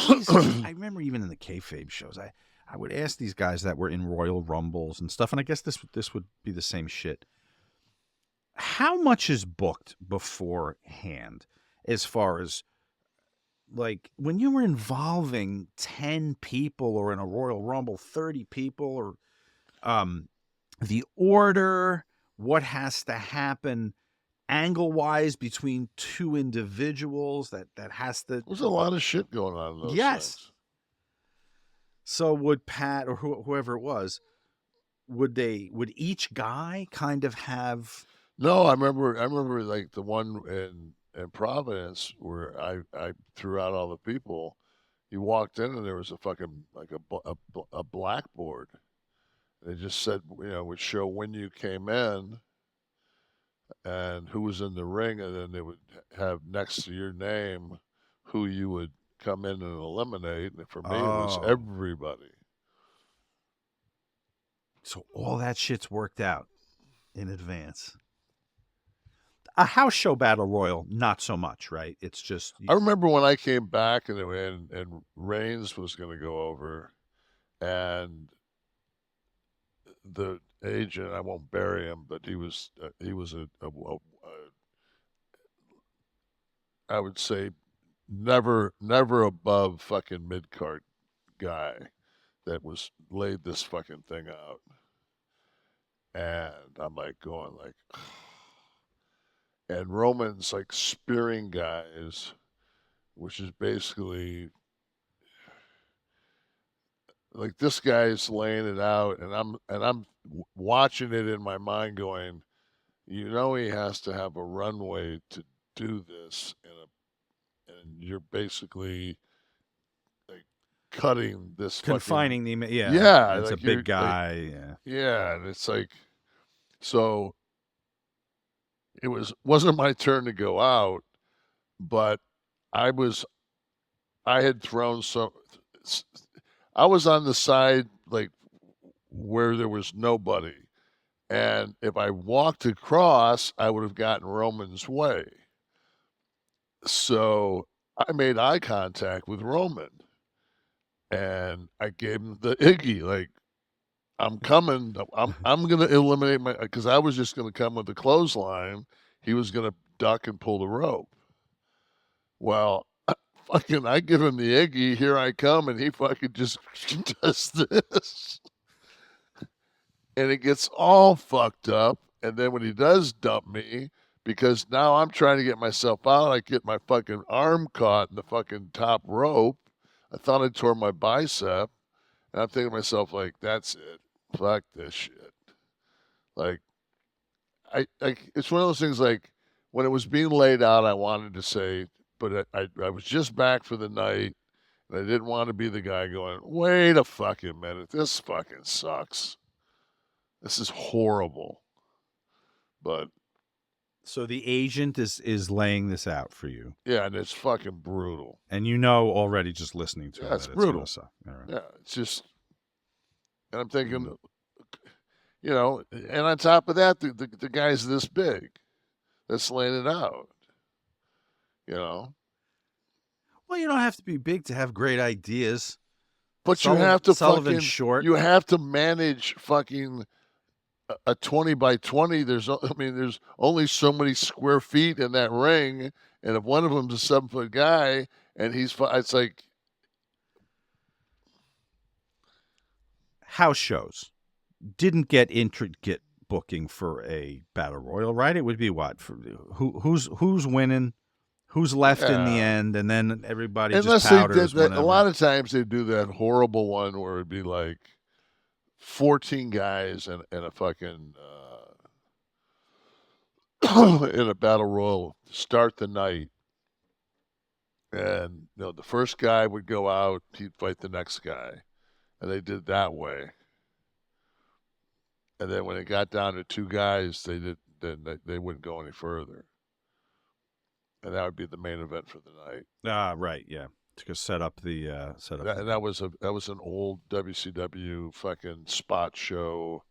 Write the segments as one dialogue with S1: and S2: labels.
S1: I remember even in the kayfabe shows, I would ask these guys that were in Royal Rumbles and stuff, and I guess this would be the same shit. How much is booked beforehand as far as like when you were involving 10 people or in a Royal Rumble, 30 people or the order, what has to happen angle wise between two individuals that has to.
S2: There's a lot of shit going on in those things.
S1: So would Pat or whoever it was, would each guy kind of have?
S2: No, I remember like the one in Providence where I threw out all the people. You walked in and there was a fucking like a blackboard. They just said, would show when you came in and who was in the ring, and then they would have next to your name who you would come in and eliminate. And for me, it was everybody.
S1: So all that shit's worked out in advance. A house show battle royal, not so much, right? It's just.
S2: I remember when I came back and Reigns was going to go over, and the agent, I won't bury him, but he was I would say never above fucking mid card guy that was laid this fucking thing out, and I'm like going like. And Roman's like spearing guys, which is basically like this guy's laying it out, and I'm watching it in my mind, going, he has to have a runway to do this, and you're basically like cutting this,
S1: confining
S2: fucking,
S1: the
S2: yeah,
S1: it's
S2: like
S1: a big guy,
S2: yeah, and it's like so. It wasn't my turn to go out, but I had thrown some. I was on the side like where there was nobody, and if I walked across, I would have gotten Roman's way. So I made eye contact with Roman, and I gave him the Iggy, like, I'm coming. I'm gonna eliminate because I was just gonna come with the clothesline. He was gonna duck and pull the rope. Well, I give him the Iggy, here I come, and he fucking just does this. And it gets all fucked up. And then when he does dump me, because now I'm trying to get myself out, I get my fucking arm caught in the fucking top rope. I thought I tore my bicep. And I'm thinking to myself, like, that's it. Fuck this shit. Like, it's one of those things, like, when it was being laid out, I wanted to say, but I was just back for the night, and I didn't want to be the guy going, wait a fucking minute, this fucking sucks. This is horrible. But
S1: so the agent is laying this out for you.
S2: Yeah, and it's fucking brutal.
S1: And already just listening to it.
S2: It's brutal.
S1: Right.
S2: Yeah, it's just, and I'm thinking, and on top of that, the guy's this big that's laying it out.
S1: Well, you don't have to be big to have great ideas.
S2: But you have to
S1: Sullivan's short.
S2: You have to manage fucking a 20 by 20. There's only so many square feet in that ring, and if one of them's a 7-foot guy, and it's like
S1: house shows didn't get intricate booking for a battle royal, right? It would be what for who's winning. Who's left in the end, and then everybody just powders.
S2: A lot of times they do that horrible one where it'd be like 14 guys and a fucking in a battle royal to start the night, and the first guy would go out, he'd fight the next guy, and they did that way. And then when it got down to two guys, they wouldn't go any further. And that would be the main event for the night.
S1: Right, yeah. To set up the setup.
S2: And that was an old WCW fucking spot show,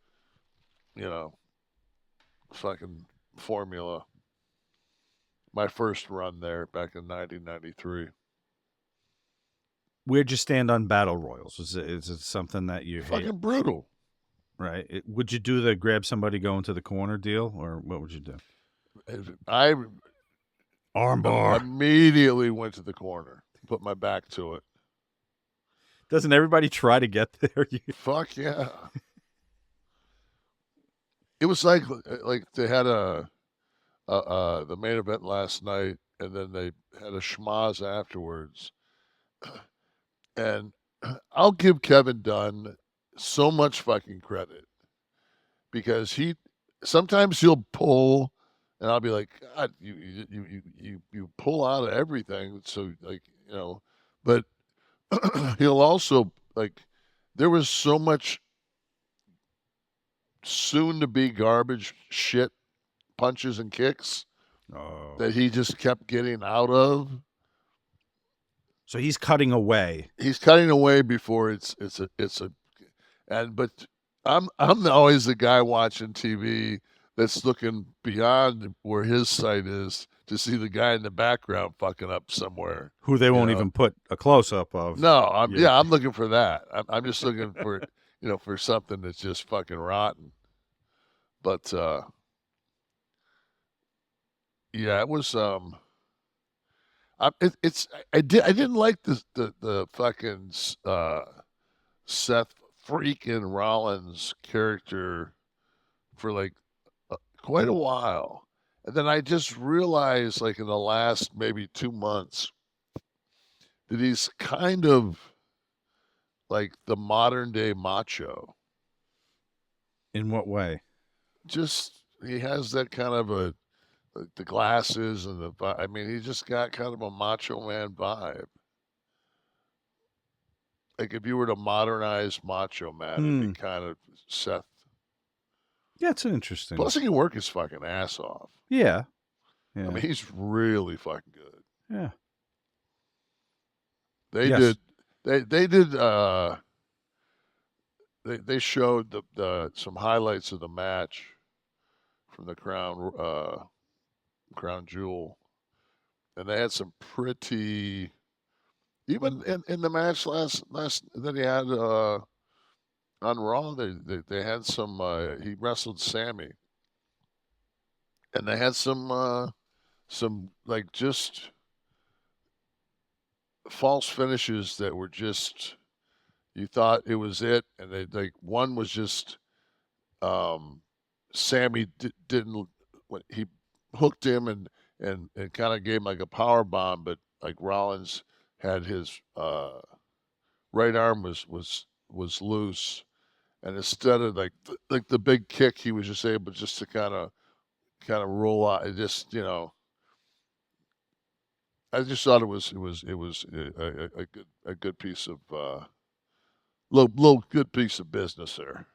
S2: fucking formula. My first run there back in 1993.
S1: Where'd you stand on battle royals? Is it something that you hate?
S2: Fucking brutal.
S1: Right. Would you do the grab somebody go into the corner deal, or what would you do?
S2: I
S1: Armbar.
S2: immediately went to the corner, put my back to it.
S1: Doesn't everybody try to get there?
S2: Fuck yeah. It was like they had the main event last night, and then they had a schmoz afterwards. And I'll give Kevin Dunn so much fucking credit because sometimes he'll pull, and I'll be like, God, you pull out of everything. So like, but he'll also like, there was so much soon to be garbage shit punches and kicks that he just kept getting out of.
S1: So he's cutting away.
S2: He's cutting away before but I'm always the guy watching TV that's looking beyond where his sight is to see the guy in the background fucking up somewhere.
S1: Who they won't even put a close up of.
S2: No, I'm looking for that. I'm just looking for for something that's just fucking rotten. But yeah, it was I didn't like the fucking Seth freaking Rollins character for like quite a while. And then I just realized like in the last maybe 2 months that he's kind of like the modern day Macho.
S1: In what way?
S2: Just he has that kind of the glasses and he just got kind of a Macho Man vibe. Like if you were to modernize Macho Man, it'd be kind of Seth.
S1: Yeah, it's interesting.
S2: Plus, he can work his fucking ass off.
S1: Yeah.
S2: I mean, he's really fucking good.
S1: Yeah.
S2: They did. They showed the some highlights of the match from the Crown Jewel, and they had some pretty. Even in the match last that he had on Raw, they had some. He wrestled Sammy, and they had some like just false finishes that were just you thought it was it, and they like one was just Sammy didn't when he hooked him and kind of gave him like a power bomb, but like Rollins had his right arm was loose, and instead of like the big kick, he was just able just to kind of roll out. It just I just thought it was a good piece of little good piece of business there.